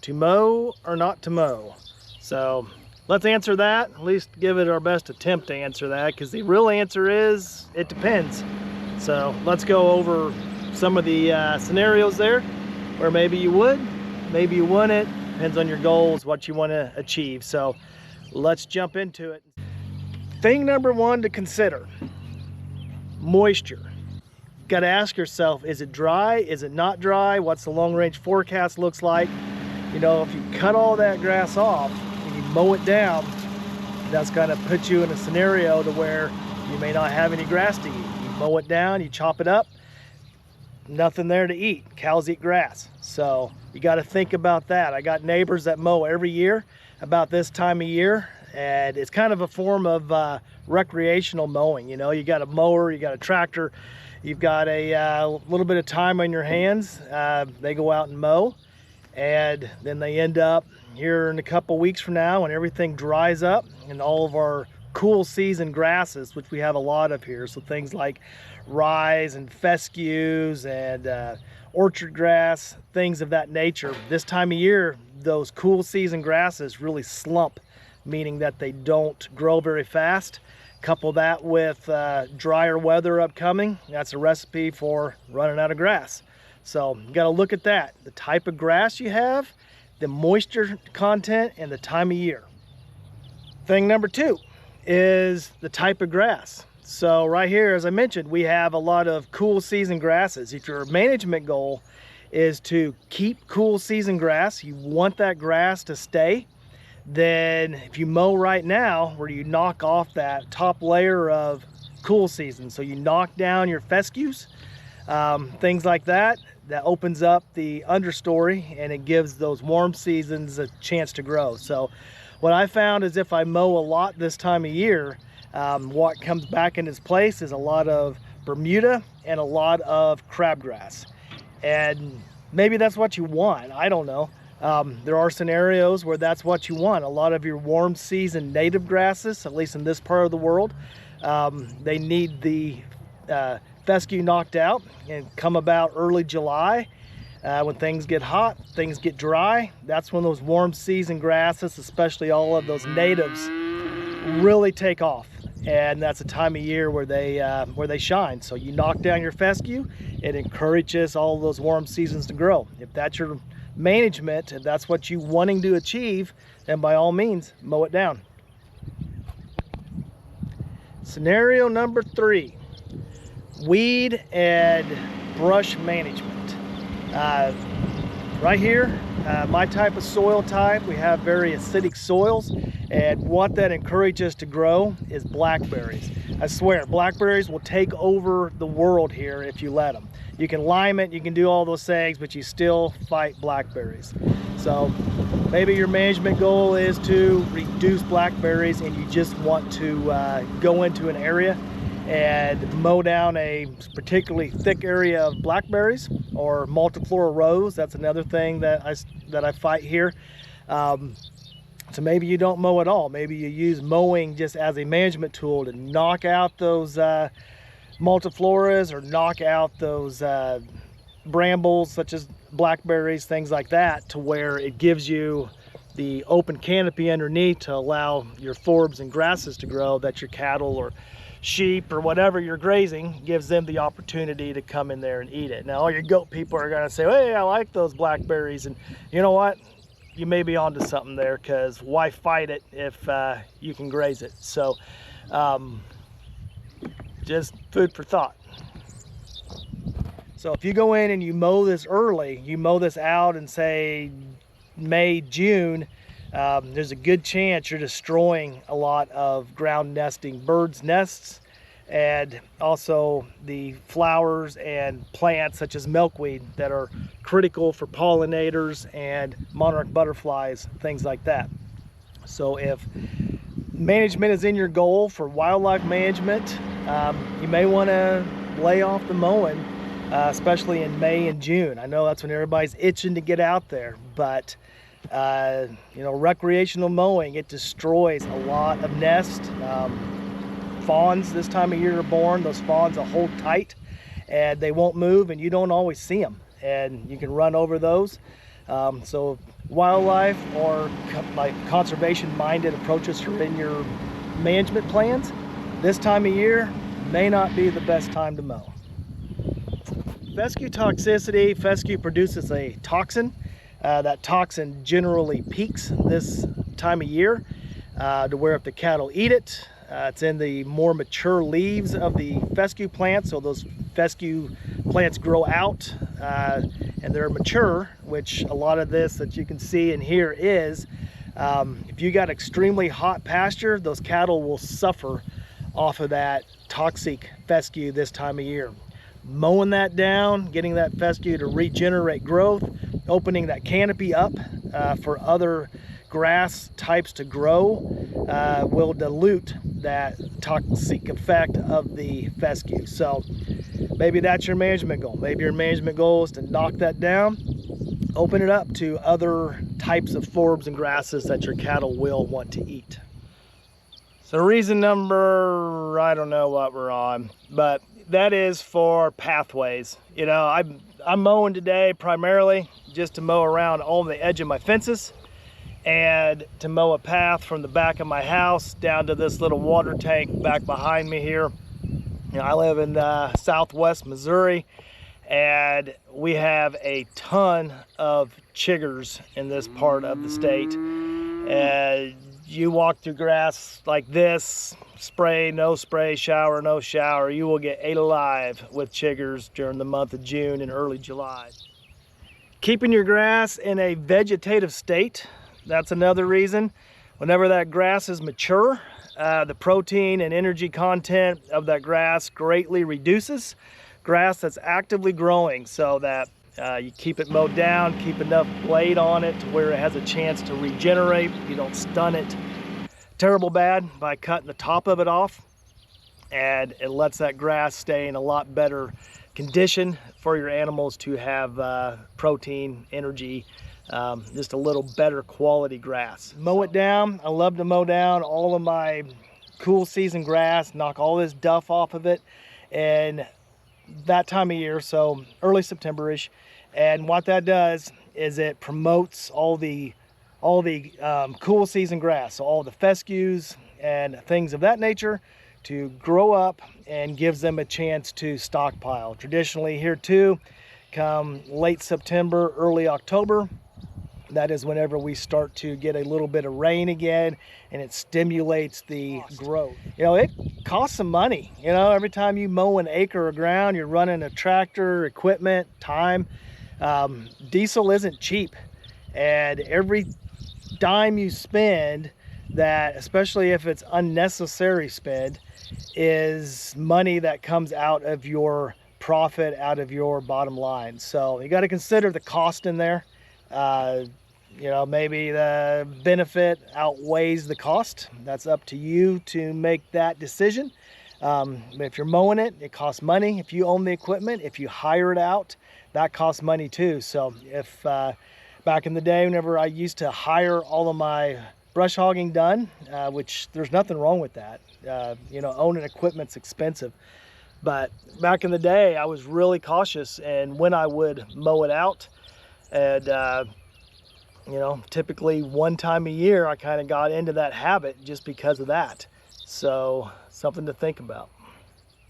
to mow or not to mow? So let's answer that, at least give it our best attempt to answer that, because the real answer is it depends. So let's go over some of the scenarios there where maybe you would, maybe you wouldn't. Depends on your goals, what you want to achieve. So let's jump into it. Thing number one to consider: moisture. Got to ask yourself, is it dry? Is it not dry? What's the long range forecast looks like? You know, if you cut all that grass off and you mow it down, that's going to put you in a scenario to where you may not have any grass to eat. You mow it down, you chop it up, nothing there to eat. Cows eat grass. So you got to think about that. I got neighbors that mow every year about this time of year, and it's kind of a form of recreational mowing. You know, you got a mower, you got a tractor, you've got a little bit of time on your hands. They go out and mow, and then they end up here in a couple weeks from now when everything dries up and all of our cool season grasses, which we have a lot of here, so things like rye and fescues and orchard grass, things of that nature. This time of year, those cool season grasses really slump, meaning that they don't grow very fast. Couple that with drier weather upcoming, that's a recipe for running out of grass. So you got to look at that, the type of grass you have, the moisture content, and the time of year. Thing number two is the type of grass. So right here, as I mentioned, we have a lot of cool season grasses. If your management goal is to keep cool season grass, you want that grass to stay, then if you mow right now, where you knock off that top layer of cool season, so you knock down your fescues, things like that, that opens up the understory and it gives those warm seasons a chance to grow. So what I found is if I mow a lot this time of year, what comes back in its place is a lot of Bermuda and a lot of crabgrass. And maybe that's what you want, I don't know. There are scenarios where that's what you want. A lot of your warm season native grasses, at least in this part of the world, they need the fescue knocked out and come about early July. When things get hot, things get dry, that's when those warm season grasses, especially all of those natives, really take off. And that's a time of year where they shine. So you knock down your fescue, it encourages all of those warm seasons to grow. If that's your management, if that's what you wanting to achieve, then by all means mow it down. Scenario number three: weed and brush management. Right here, my type of soil type, we have very acidic soils, and what that encourages to grow is blackberries. I swear, blackberries will take over the world here if you let them. You can lime it, you can do all those things, but you still fight blackberries. So maybe your management goal is to reduce blackberries and you just want to go into an area and mow down a particularly thick area of blackberries or multiflora rose. That's another thing that I fight here. So maybe you don't mow at all. Maybe you use mowing just as a management tool to knock out those multifloras or knock out those brambles such as blackberries, things like that, to where it gives you the open canopy underneath to allow your forbs and grasses to grow, that your cattle or sheep or whatever you're grazing gives them the opportunity to come in there and eat it. Now all your goat people are gonna say, hey, I like those blackberries, and you know what? You may be onto something there, because why fight it if you can graze it? So just food for thought. So if you go in and you mow this early, you mow this out in say May, June, there's a good chance you're destroying a lot of ground nesting birds' nests, and also the flowers and plants such as milkweed that are critical for pollinators and monarch butterflies, things like that. So if management is in your goal for wildlife management, you may want to lay off the mowing, especially in May and June. I know that's when everybody's itching to get out there, but you know, recreational mowing, it destroys a lot of nests. Fawns this time of year are born. Those fawns will hold tight and they won't move, and you don't always see them, and you can run over those. So wildlife or like conservation-minded approaches are in your management plans, this time of year may not be the best time to mow. Fescue toxicity, fescue produces a toxin. That toxin generally peaks this time of year to where if the cattle eat it, it's in the more mature leaves of the fescue plant, so those fescue plants grow out and they're mature, which a lot of this that you can see and hear is. If you got extremely hot pasture, those cattle will suffer off of that toxic fescue this time of year. Mowing that down, getting that fescue to regenerate growth, opening that canopy up for other grass types to grow will dilute that toxic effect of the fescue. So maybe that's your management goal. Maybe your management goal is to knock that down, open it up to other types of forbs and grasses that your cattle will want to eat. So reason number, I don't know what we're on, but that is for pathways. You know, I'm mowing today primarily just to mow around all the edge of my fences and to mow a path from the back of my house down to this little water tank back behind me here. You know, I live in southwest Missouri, and we have a ton of chiggers in this part of the state. And you walk through grass like this, spray, no spray, shower, no shower, you will get ate alive with chiggers during the month of June and early July. Keeping your grass in a vegetative state, that's another reason. Whenever that grass is mature, the protein and energy content of that grass greatly reduces. Grass that's actively growing, so that you keep it mowed down, keep enough blade on it to where it has a chance to regenerate. You don't stun it terrible bad by cutting the top of it off, and it lets that grass stay in a lot better condition for your animals to have protein, energy, just a little better quality grass. Mow it down. I love to mow down all of my cool season grass, knock all this duff off of it, and that time of year, so early September-ish. And what that does is it promotes all the cool season grass, so all the fescues and things of that nature, to grow up and gives them a chance to stockpile. Traditionally here too, come late September, early October, that is whenever we start to get a little bit of rain again, and it stimulates the growth. You know, it costs some money. You know, every time you mow an acre of ground, you're running a tractor, equipment, time. Diesel isn't cheap, and every dime you spend, that, especially if it's unnecessary spend, is money that comes out of your profit, out of your bottom line. So you got to consider the cost in there. You know, maybe the benefit outweighs the cost. That's up to you to make that decision. If you're mowing it, it costs money. If you own the equipment, if you hire it out, that costs money too. So if back in the day, whenever I used to hire all of my brush hogging done, which there's nothing wrong with that. You know, owning equipment's expensive. But back in the day, I was really cautious, and when I would mow it out, and you know, typically one time a year, I kind of got into that habit just because of that. So something to think about.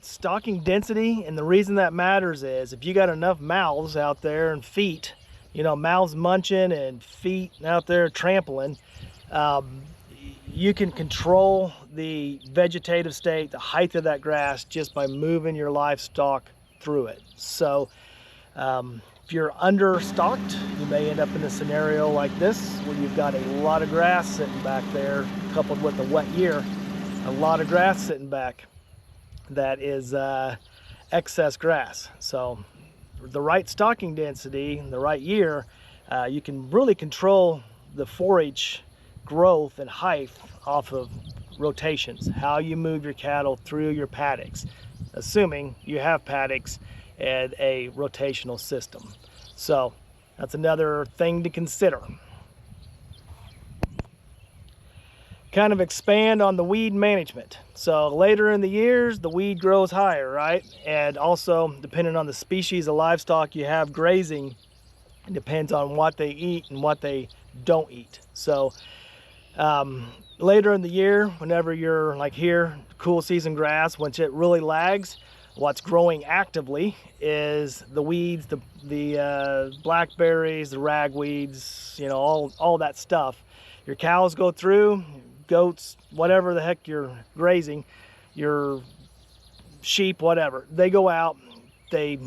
Stocking density, and the reason that matters is if you got enough mouths out there and feet, you know, mouths munching and feet out there trampling, you can control the vegetative state, the height of that grass, just by moving your livestock through it. So if you're understocked, you may end up in a scenario like this where you've got a lot of grass sitting back there, coupled with a wet year, a lot of grass sitting back that is excess grass. So the right stocking density, the right year, you can really control the forage growth and height off of rotations, how you move your cattle through your paddocks, assuming you have paddocks and a rotational system. So that's another thing to consider. Kind of expand on the weed management. So later in the years, the weed grows higher, right? And also, depending on the species of livestock you have grazing It depends on what they eat and what they don't eat. So later in the year, whenever you're like here, cool season grass, once it really lags, what's growing actively is the weeds, the blackberries, the ragweeds, you know, all that stuff. Your cows go through, goats, whatever the heck you're grazing, your sheep, whatever, they go out, they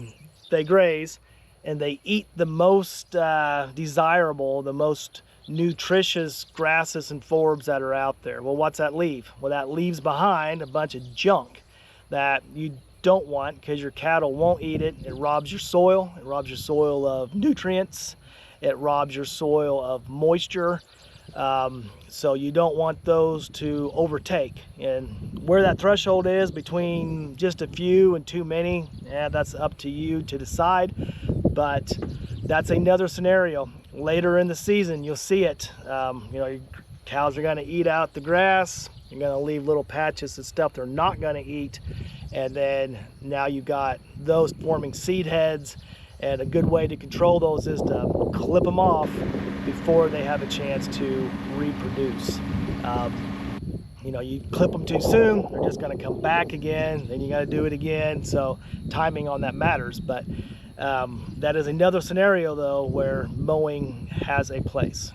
graze, and they eat the most desirable, the most nutritious grasses and forbs that are out there. Well, what's that leave? Well, that leaves behind a bunch of junk that you don't want, because your cattle won't eat it. It robs your soil. It robs your soil of nutrients. It robs your soil of moisture. So you don't want those to overtake. And where that threshold is between just a few and too many, that's up to you to decide. But that's another scenario. Later in the season, you'll see it. You know, your cows are going to eat out the grass. You're going to leave little patches of stuff they're not going to eat. And then now you've got those forming seed heads. And a good way to control those is to clip them off before they have a chance to reproduce. You know, you clip them too soon, they're just going to come back again, then you got to do it again. So timing on that matters. But that is another scenario though where mowing has a place.